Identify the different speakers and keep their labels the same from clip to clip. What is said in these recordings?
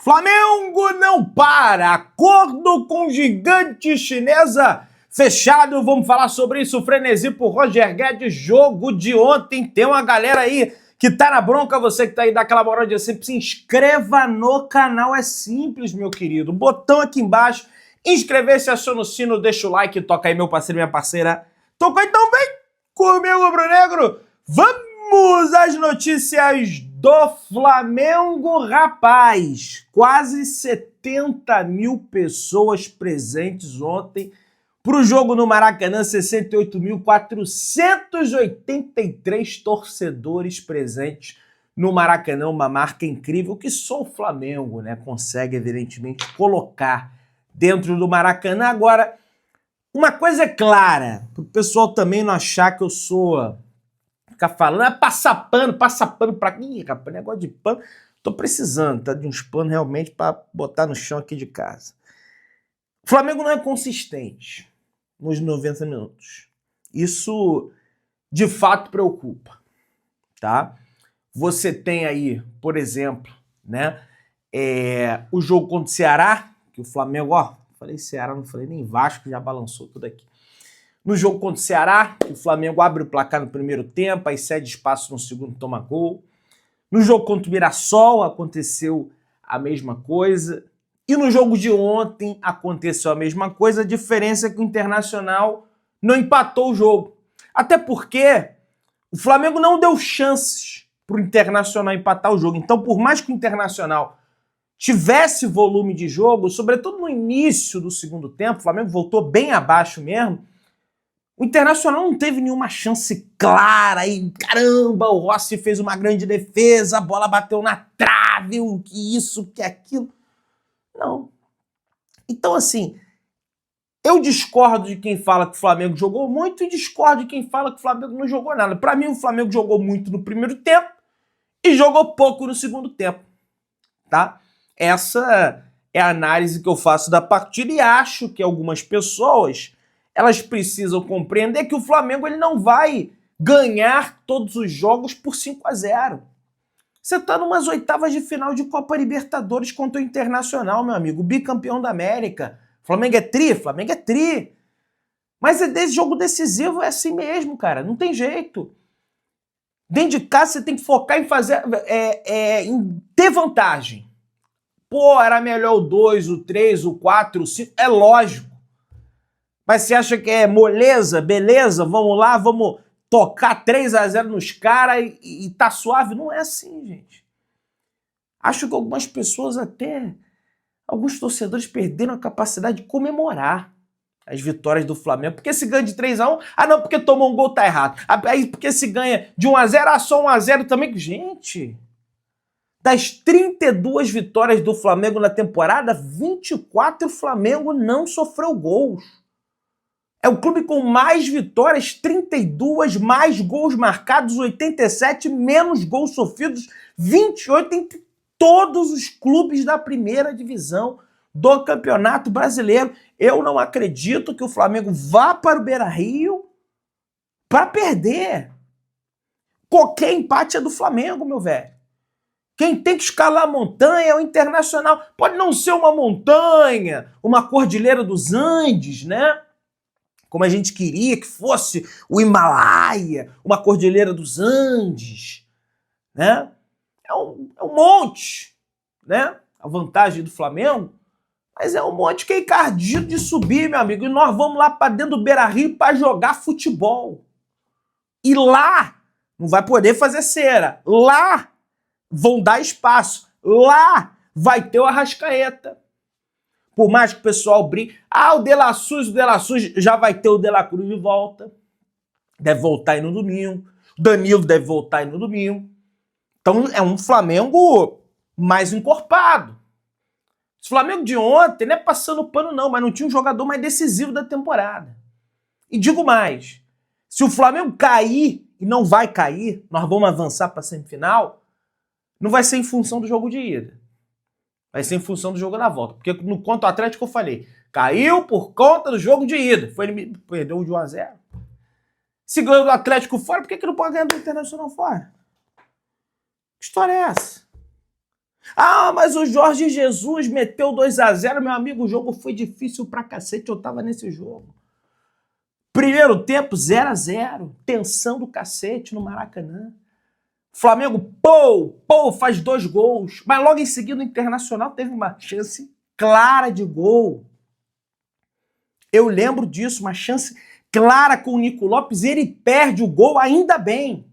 Speaker 1: Flamengo não para! Acordo com gigante chinesa fechado. Vamos falar sobre isso. Frenesi por Roger Guedes. Jogo de ontem. Tem uma galera aí que tá na bronca. Você que tá aí, dá aquela moral de sempre. Se inscreva no canal. É simples, meu querido. Botão aqui embaixo. Inscrever-se, aciona o sino, deixa o like. Toca aí, meu parceiro, minha parceira. Tocou, então vem comigo, Bro Negro. Vamos às notícias do Flamengo, rapaz. Quase 70 mil pessoas presentes ontem para o jogo no Maracanã, 68.483 torcedores presentes no Maracanã, uma marca incrível que só o Flamengo, né, consegue, evidentemente, colocar dentro do Maracanã. Agora, uma coisa é clara, para o pessoal também não achar que eu sou... ficar falando, passa pano pra quem? Ih, rapaz, negócio de pano. Tô precisando, tá? De uns panos realmente pra botar no chão aqui de casa. O Flamengo não é consistente nos 90 minutos. Isso, de fato, preocupa, tá? Você tem aí, por exemplo, né, o jogo contra o Ceará, que o Flamengo, ó, falei Ceará, não falei nem Vasco, já balançou tudo aqui. No jogo contra o Ceará, o Flamengo abre o placar no primeiro tempo, aí cede espaço no segundo, toma gol. No jogo contra o Mirassol aconteceu a mesma coisa. E no jogo de ontem aconteceu a mesma coisa, a diferença é que o Internacional não empatou o jogo. Até porque o Flamengo não deu chances para o Internacional empatar o jogo. Então, por mais que o Internacional tivesse volume de jogo, sobretudo no início do segundo tempo, o Flamengo voltou bem abaixo mesmo, o Internacional não teve nenhuma chance clara e, caramba, o Rossi fez uma grande defesa, a bola bateu na trave, o que isso, o que aquilo. Não. Então, assim, eu discordo de quem fala que o Flamengo jogou muito e discordo de quem fala que o Flamengo não jogou nada. Para mim, o Flamengo jogou muito no primeiro tempo e jogou pouco no segundo tempo, tá? Essa é a análise que eu faço da partida e acho que algumas pessoas... elas precisam compreender que o Flamengo ele não vai ganhar todos os jogos por 5-0. Você está numas oitavas de final de Copa Libertadores contra o Internacional, meu amigo, bicampeão da América. Flamengo é tri? Flamengo é tri. Mas desse jogo decisivo é assim mesmo, cara, não tem jeito. Dentro de casa você tem que focar em fazer, em ter vantagem. Pô, era melhor o 2, o 3, o 4, o 5, é lógico. Mas você acha que é moleza, beleza, vamos lá, vamos tocar 3-0 nos caras e tá suave? Não é assim, gente. Acho que algumas pessoas até, alguns torcedores perderam a capacidade de comemorar as vitórias do Flamengo. Porque se ganha de 3-1, não, porque tomou um gol tá errado. Aí porque se ganha de 1-0, só 1-0 também. Gente, das 32 vitórias do Flamengo na temporada, 24 o Flamengo não sofreu gols. É o clube com mais vitórias, 32, mais gols marcados, 87, menos gols sofridos, 28 entre todos os clubes da primeira divisão do Campeonato Brasileiro. Eu não acredito que o Flamengo vá para o Beira-Rio para perder. Qualquer empate é do Flamengo, meu velho. Quem tem que escalar a montanha é o Internacional. Pode não ser uma montanha, uma Cordilheira dos Andes, né? Como a gente queria que fosse o Himalaia, uma Cordilheira dos Andes, né? É um monte, né? A vantagem do Flamengo, mas é um monte que é encardido de subir, meu amigo. E nós vamos lá para dentro do Beira-Rio para jogar futebol. E lá não vai poder fazer cera. Lá vão dar espaço. Lá vai ter o Arrascaeta. Por mais que o pessoal brinque, o De La Cruz já vai ter o De La Cruz de volta. Deve voltar aí no domingo. O Danilo deve voltar aí no domingo. Então é um Flamengo mais encorpado. Esse Flamengo de ontem não é passando pano não, mas não tinha um jogador mais decisivo da temporada. E digo mais, se o Flamengo cair, e não vai cair, nós vamos avançar para a semifinal, não vai ser em função do jogo de ida. Vai ser em função do jogo da volta. Porque no contra o Atlético eu falei, caiu por conta do jogo de ida. Perdeu de 1-0. Se ganhou do Atlético fora, por que não pode ganhar do Internacional fora? Que história é essa? Ah, mas o Jorge Jesus meteu 2-0, meu amigo, o jogo foi difícil pra cacete, eu tava nesse jogo. Primeiro tempo, 0-0, tensão do cacete no Maracanã. Flamengo, faz 2 gols, mas logo em seguida o Internacional teve uma chance clara de gol. Eu lembro disso, uma chance clara com o Nico Lopes, ele perde o gol, ainda bem.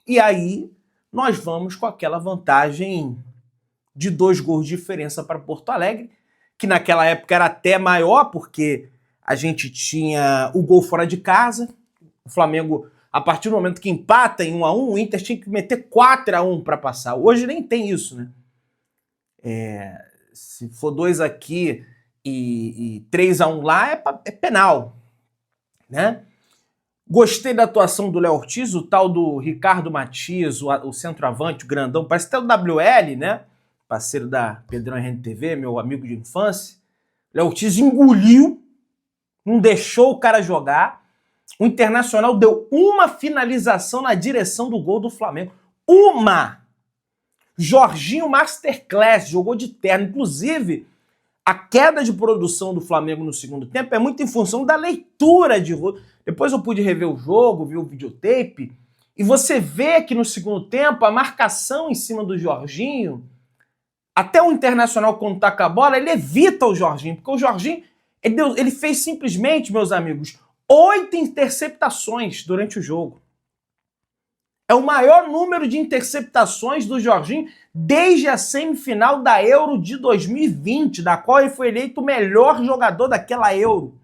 Speaker 1: E aí nós vamos com aquela vantagem de 2 gols de diferença para Porto Alegre, que naquela época era até maior, porque a gente tinha o gol fora de casa. O Flamengo, a partir do momento que empata em 1-1, o Inter tinha que meter 4-1 para passar. Hoje nem tem isso, né? Se for 2 aqui e 3-1 lá, é penal, né? Gostei da atuação do Léo Ortiz, o tal do Ricardo Matias, o centroavante, o grandão, parece até o WL, né? Parceiro da Pedrão RNTV, meu amigo de infância. Léo Ortiz engoliu, não deixou o cara jogar. O Internacional deu uma finalização na direção do gol do Flamengo. Uma! Jorginho Masterclass, jogou de terno. Inclusive, a queda de produção do Flamengo no segundo tempo é muito em função da leitura de rodo. Depois eu pude rever o jogo, ver o videotape, e você vê que no segundo tempo a marcação em cima do Jorginho, até o Internacional quando tá com a bola, ele evita o Jorginho, porque o Jorginho, ele fez simplesmente, meus amigos, 8 interceptações durante o jogo. É o maior número de interceptações do Jorginho desde a semifinal da Euro de 2020, da qual ele foi eleito o melhor jogador daquela Euro.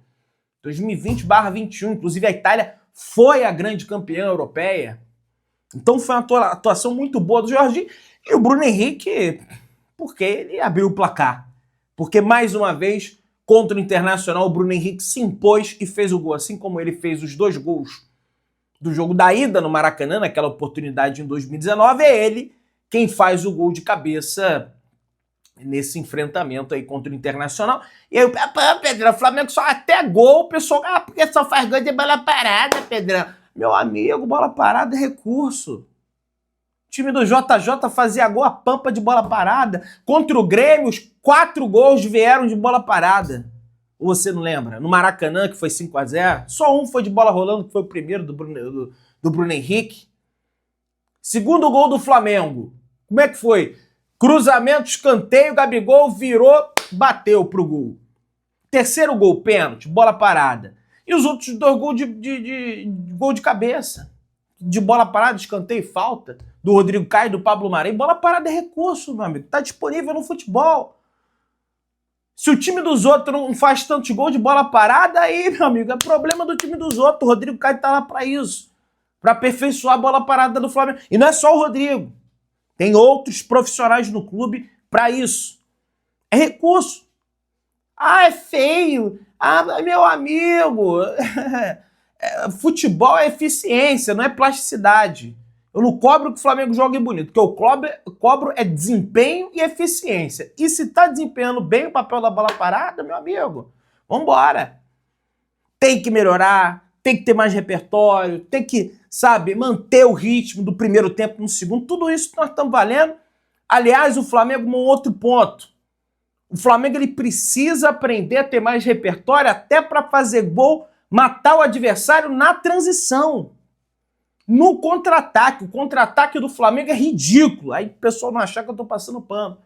Speaker 1: 2020/21, inclusive a Itália foi a grande campeã europeia. Então foi uma atuação muito boa do Jorginho. E o Bruno Henrique, porque ele abriu o placar. Porque mais uma vez, contra o Internacional, o Bruno Henrique se impôs e fez o gol. Assim como ele fez os 2 gols do jogo da ida no Maracanã, naquela oportunidade em 2019, é ele quem faz o gol de cabeça nesse enfrentamento aí contra o Internacional. E aí, Pedrão, o Flamengo só até gol, o pessoal, porque só faz gol de bola parada, Pedrão. Meu amigo, bola parada é recurso. O time do JJ fazia gol a pampa de bola parada. Contra o Grêmio, os 4 gols vieram de bola parada. Ou você não lembra? No Maracanã, que foi 5-0, só um foi de bola rolando, que foi o primeiro do Bruno Henrique. Segundo gol do Flamengo, como é que foi? Cruzamento, escanteio, Gabigol virou, bateu pro gol. Terceiro gol, pênalti, bola parada. E os outros 2 gols de gol de cabeça. De bola parada, escanteio e falta. Do Rodrigo Caio e do Pablo Marinho. Bola parada é recurso, meu amigo. Tá disponível no futebol. Se o time dos outros não faz tantos gols de bola parada, aí, meu amigo, é problema do time dos outros. O Rodrigo Caio tá lá pra isso. Pra aperfeiçoar a bola parada do Flamengo. E não é só o Rodrigo. Tem outros profissionais no clube pra isso. É recurso. Ah, é feio. Ah, meu amigo. Futebol é eficiência, não é plasticidade. Eu não cobro que o Flamengo jogue bonito. O que eu cobro é desempenho e eficiência. E se tá desempenhando bem o papel da bola parada, meu amigo, vambora. Tem que melhorar, tem que ter mais repertório, tem que, sabe, manter o ritmo do primeiro tempo no segundo. Tudo isso nós estamos valendo. Aliás, o Flamengo, um outro ponto. O Flamengo ele precisa aprender a ter mais repertório até para fazer gol, matar o adversário na transição. No contra-ataque. O contra-ataque do Flamengo é ridículo. Aí o pessoal não achar que eu tô passando pano.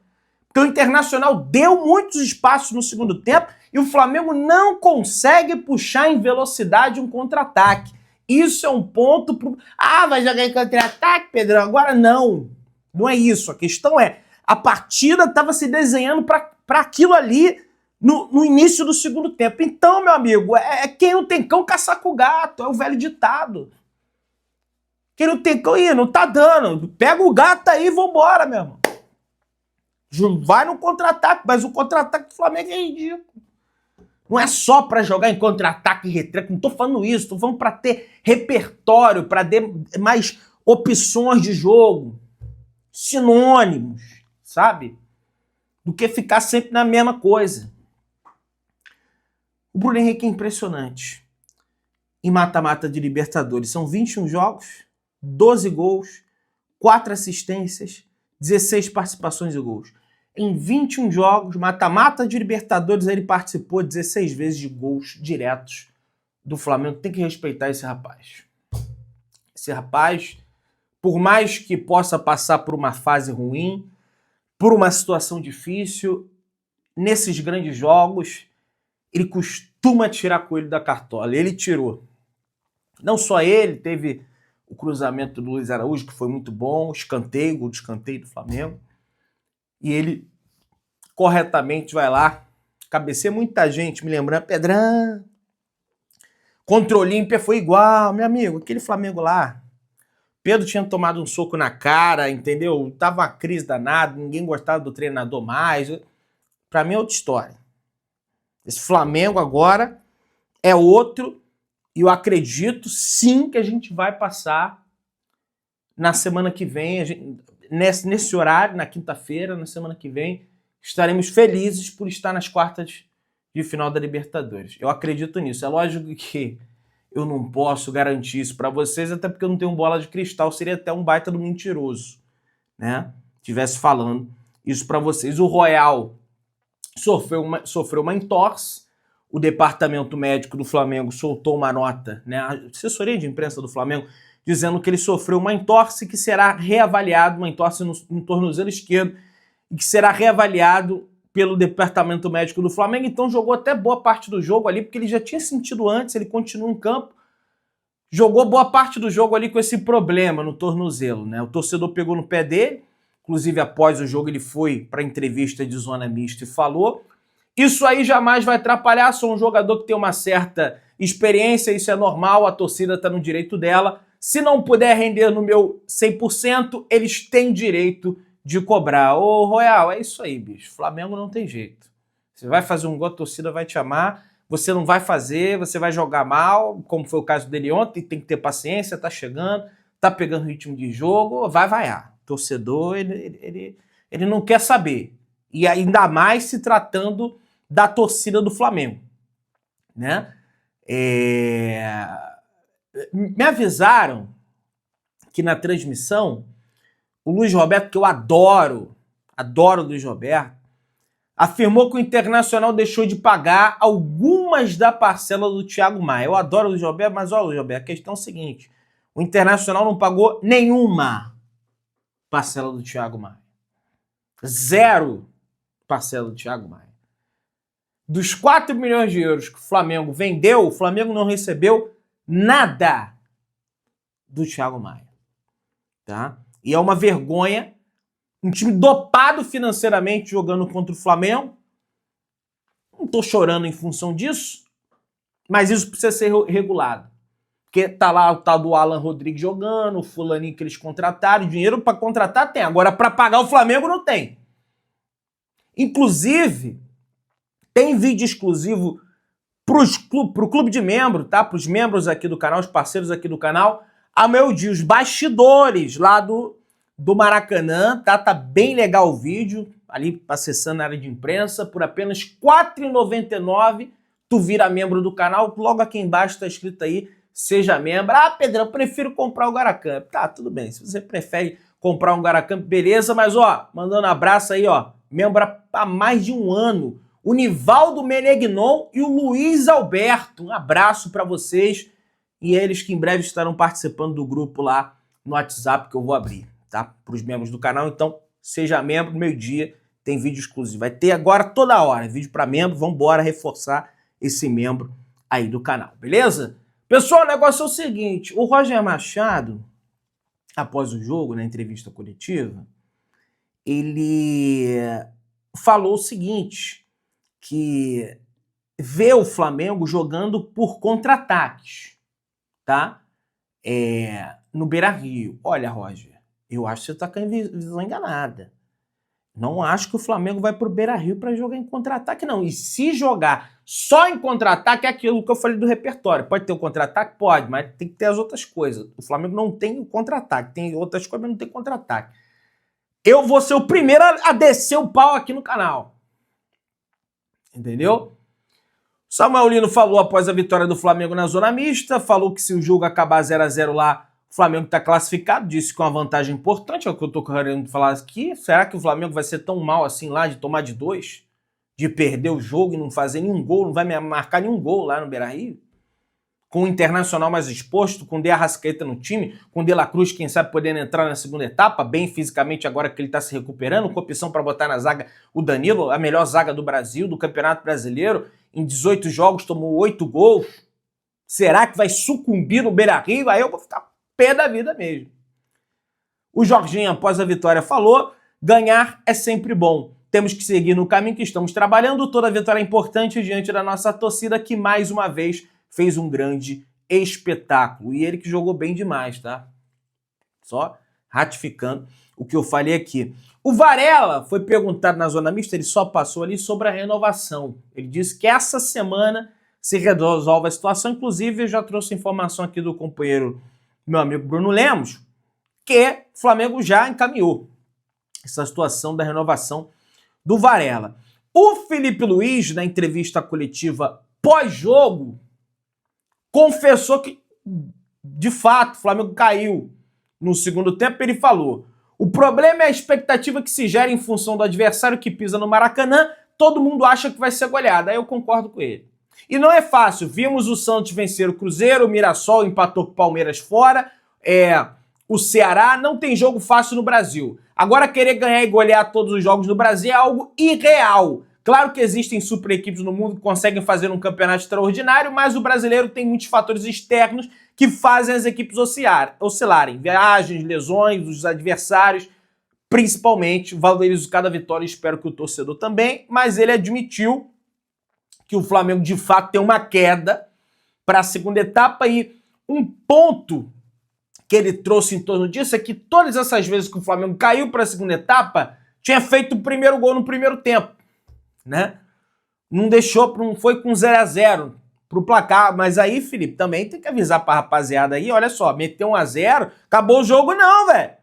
Speaker 1: Porque o Internacional deu muitos espaços no segundo tempo e o Flamengo não consegue puxar em velocidade um contra-ataque. Isso é um ponto pro... Ah, vai jogar em contra-ataque, Pedrão? Agora não. Não é isso. A questão é, a partida estava se desenhando para aquilo ali no início do segundo tempo. Então, meu amigo, quem não tem cão caçar com o gato. É o velho ditado. Quem não tem cão, não tá dando. Pega o gato aí e vambora, meu irmão. Vai no contra-ataque, mas o contra-ataque do Flamengo é ridículo. Não é só para jogar em contra-ataque e retranca, não tô falando isso, tô falando para ter repertório, para ter mais opções de jogo, sinônimos, sabe? Do que ficar sempre na mesma coisa. O Bruno Henrique é impressionante. Em mata-mata de Libertadores, são 21 jogos, 12 gols, 4 assistências, 16 participações e gols. Em 21 jogos, mata-mata de Libertadores, ele participou 16 vezes de gols diretos do Flamengo. Tem que respeitar esse rapaz. Esse rapaz, por mais que possa passar por uma fase ruim, por uma situação difícil, nesses grandes jogos, ele costuma tirar coelho da cartola. Ele tirou. Não só ele, teve o cruzamento do Luiz Araújo, que foi muito bom, escanteio, gol de escanteio do Flamengo. E ele corretamente vai lá, cabeceia muita gente, me lembrando, Pedrão. Contra o Olímpia foi igual, meu amigo, aquele Flamengo lá. Pedro tinha tomado um soco na cara, entendeu? Tava uma crise danada, ninguém gostava do treinador mais. Pra mim é outra história. Esse Flamengo agora é outro, e eu acredito sim que a gente vai passar na semana que vem, nesse horário, na quinta-feira, na semana que vem, estaremos felizes por estar nas quartas de final da Libertadores. Eu acredito nisso. É lógico que eu não posso garantir isso para vocês, até porque eu não tenho bola de cristal, seria até um baita do mentiroso, né? Tivesse falando isso para vocês. O Royal sofreu uma entorse, o departamento médico do Flamengo soltou uma nota, né? A assessoria de imprensa do Flamengo, dizendo que ele sofreu uma entorse que será reavaliado, uma entorse no tornozelo esquerdo, e que será reavaliado pelo departamento médico do Flamengo. Então jogou até boa parte do jogo ali, porque ele já tinha sentido antes, ele continua em campo, jogou boa parte do jogo ali com esse problema no tornozelo, né? O torcedor pegou no pé dele, inclusive após o jogo ele foi para a entrevista de zona mista e falou: isso aí jamais vai atrapalhar, sou um jogador que tem uma certa experiência, isso é normal, a torcida está no direito dela. Se não puder render no meu 100%, eles têm direito de cobrar. Ô, Royal, é isso aí, bicho. Flamengo não tem jeito. Você vai fazer um gol, a torcida vai te amar. Você não vai fazer, você vai jogar mal, como foi o caso dele ontem, tem que ter paciência, tá chegando, tá pegando ritmo de jogo, vai vaiar. Torcedor, ele não quer saber. E ainda mais se tratando da torcida do Flamengo, né? Me avisaram que na transmissão, o Luiz Roberto, que eu adoro o Luiz Roberto, afirmou que o Internacional deixou de pagar algumas da parcela do Thiago Maia. Eu adoro o Luiz Roberto, mas olha, Luiz Roberto, a questão é a seguinte: o Internacional não pagou nenhuma parcela do Thiago Maia. 0 parcela do Thiago Maia. Dos 4 milhões de euros que o Flamengo vendeu, o Flamengo não recebeu nada do Thiago Maia. Tá? E é uma vergonha, um time dopado financeiramente jogando contra o Flamengo. Não tô chorando em função disso, mas isso precisa ser regulado. Porque tá lá o tal do Alan Rodrigues jogando, o fulaninho que eles contrataram, dinheiro para contratar tem, agora para pagar o Flamengo não tem. Inclusive, tem vídeo exclusivo pro clube de membro, tá? Para os membros aqui do canal, os parceiros aqui do canal, a meu dia, os bastidores lá do Maracanã, tá? Tá bem legal o vídeo, ali acessando a área de imprensa, por apenas R$ 4,99 tu vira membro do canal, logo aqui embaixo tá escrito aí, seja membro. Ah, Pedrão, eu prefiro comprar o Guaracamp. Tá, tudo bem, se você prefere comprar um Guaracamp, beleza, mas ó, mandando abraço aí, ó, membro há mais de um ano, o Nivaldo Menegnon e o Luiz Alberto, um abraço para vocês, e eles que em breve estarão participando do grupo lá no WhatsApp que eu vou abrir, tá? Para os membros do canal, então seja membro, meio-dia, tem vídeo exclusivo. Vai ter agora toda hora, vídeo para membro, vamos embora reforçar esse membro aí do canal, beleza? Pessoal, o negócio é o seguinte, o Roger Machado, após o jogo, na entrevista coletiva, ele falou o seguinte, que vê o Flamengo jogando por contra-ataques, tá? No Beira-Rio. Olha, Roger, eu acho que você está com a visão enganada. Não acho que o Flamengo vai pro Beira-Rio para jogar em contra-ataque, não. E se jogar só em contra-ataque, é aquilo que eu falei do repertório. Pode ter o contra-ataque? Pode, mas tem que ter as outras coisas. O Flamengo não tem o contra-ataque. Tem outras coisas, mas não tem contra-ataque. Eu vou ser o primeiro a descer o pau aqui no canal. Entendeu? Samuel Lino falou após a vitória do Flamengo na zona mista, falou que se o jogo acabar 0 a 0 lá, O Flamengo está classificado, disse que é uma vantagem importante, é o que eu estou querendo falar aqui. Será que o Flamengo vai ser tão mal assim lá de tomar de 2? De perder o jogo e não fazer nenhum gol, não vai marcar nenhum gol lá no Beira-Rio? Com o Internacional mais exposto, com o De Arrascaeta no time, com o De La Cruz, quem sabe, podendo entrar na segunda etapa, bem fisicamente agora que ele está se recuperando, com opção para botar na zaga o Danilo, a melhor zaga do Brasil, do Campeonato Brasileiro, em 18 jogos tomou 8 gols. Será que vai sucumbir no Beira-Rio? Aí eu vou ficar pé da vida mesmo. O Jorginho, após a vitória, falou: ganhar é sempre bom. Temos que seguir no caminho que estamos trabalhando. Toda vitória é importante diante da nossa torcida, que mais uma vez fez um grande espetáculo. E ele que jogou bem demais, tá? Só ratificando o que eu falei aqui. O Varela foi perguntado na zona mista, ele só passou ali sobre a renovação. Ele disse que essa semana se resolve a situação. Inclusive, eu já trouxe informação aqui do companheiro, meu amigo Bruno Lemos, que o Flamengo já encaminhou essa situação da renovação do Varela. O Felipe Luiz, na entrevista coletiva pós-jogo, confessou que, de fato, o Flamengo caiu no segundo tempo. Ele falou: o problema é a expectativa que se gera em função do adversário que pisa no Maracanã. Todo mundo acha que vai ser goleada. Aí eu concordo com ele. E não é fácil. Vimos o Santos vencer o Cruzeiro, o Mirassol empatou com o Palmeiras fora, o Ceará. Não tem jogo fácil no Brasil. Agora, querer ganhar e golear todos os jogos no Brasil é algo irreal. Claro que existem super equipes no mundo que conseguem fazer um campeonato extraordinário, mas o brasileiro tem muitos fatores externos que fazem as equipes oscilarem. Viagens, lesões, os adversários, principalmente. Valorizo cada vitória e espero que o torcedor também, mas ele admitiu que o Flamengo de fato tem uma queda para a segunda etapa, e um ponto que ele trouxe em torno disso é que todas essas vezes que o Flamengo caiu para a segunda etapa, tinha feito o primeiro gol no primeiro tempo, né? Não deixou, não foi com 0-0 pro placar. Mas aí, Felipe, também tem que avisar pra rapaziada aí, olha só, meteu 1-0, acabou o jogo não, velho.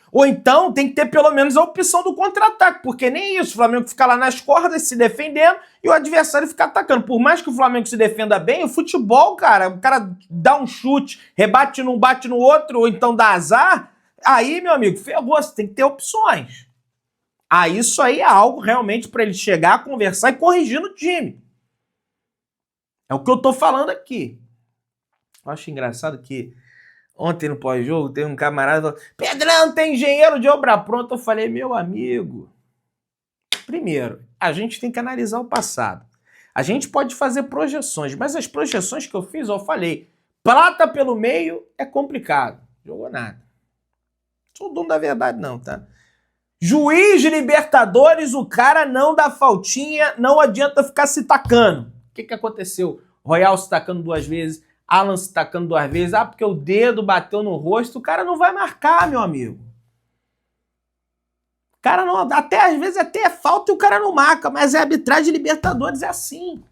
Speaker 1: Ou então tem que ter pelo menos a opção do contra-ataque, porque nem isso, o Flamengo fica lá nas cordas se defendendo e o adversário fica atacando. Por mais que o Flamengo se defenda bem, o futebol, cara, o cara dá um chute, rebate num, bate no outro, ou então dá azar, aí, meu amigo, ferrou, você tem que ter opções. Aí isso aí é algo realmente para ele chegar, conversar e corrigir no time. É o que eu tô falando aqui. Eu acho engraçado que ontem no pós-jogo tem um camarada que falou: Pedrão, tem engenheiro de obra pronta. Eu falei: meu amigo, primeiro, a gente tem que analisar o passado. A gente pode fazer projeções, mas as projeções que eu fiz, eu falei, prata pelo meio é complicado. Jogou nada. Sou o dono da verdade não, tá? Juiz de Libertadores, o cara não dá faltinha, não adianta ficar se tacando. O que aconteceu? Royal se tacando 2 vezes, Alan se tacando 2 vezes, porque o dedo bateu no rosto, o cara não vai marcar, meu amigo. O cara não, até às vezes até é falta e o cara não marca, mas a arbitragem de Libertadores é assim.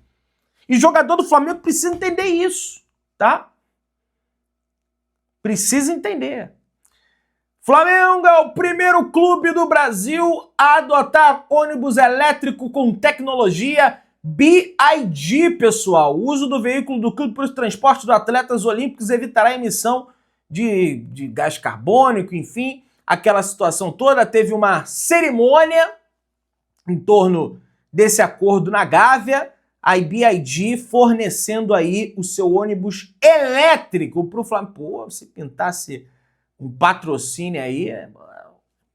Speaker 1: E jogador do Flamengo precisa entender isso, tá? Precisa entender. Flamengo é o primeiro clube do Brasil a adotar ônibus elétrico com tecnologia BID, pessoal. O uso do veículo do clube para os transportes dos atletas olímpicos evitará a emissão de gás carbônico, enfim, aquela situação toda. Teve uma cerimônia em torno desse acordo na Gávea, a BID fornecendo aí o seu ônibus elétrico para o Flamengo. Pô, se pintasse um patrocínio aí,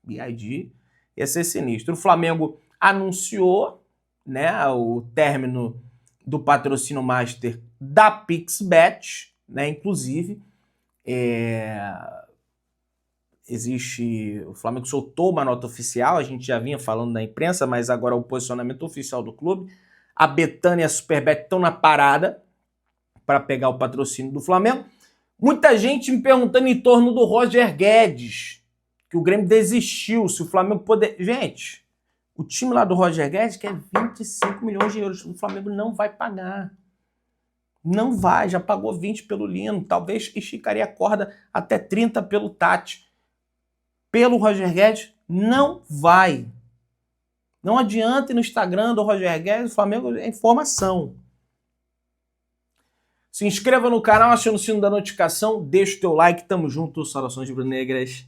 Speaker 1: BID, ia ser sinistro. O Flamengo anunciou, né, o término do patrocínio master da PixBet, né, inclusive, o Flamengo soltou uma nota oficial, a gente já vinha falando na imprensa, mas agora é o posicionamento oficial do clube. A Betânia e a Superbet estão na parada para pegar o patrocínio do Flamengo. Muita gente me perguntando em torno do Roger Guedes, que o Grêmio desistiu, se o Flamengo poder... Gente, o time lá do Roger Guedes quer 25 milhões de euros, o Flamengo não vai pagar. Não vai, já pagou 20 pelo Lino, talvez esticaria a corda até 30 pelo Tati. Pelo Roger Guedes, não vai. Não adianta ir no Instagram do Roger Guedes, o Flamengo é informação. Se inscreva no canal, acione o sino da notificação, deixa o teu like, tamo junto, saudações rubro-negras.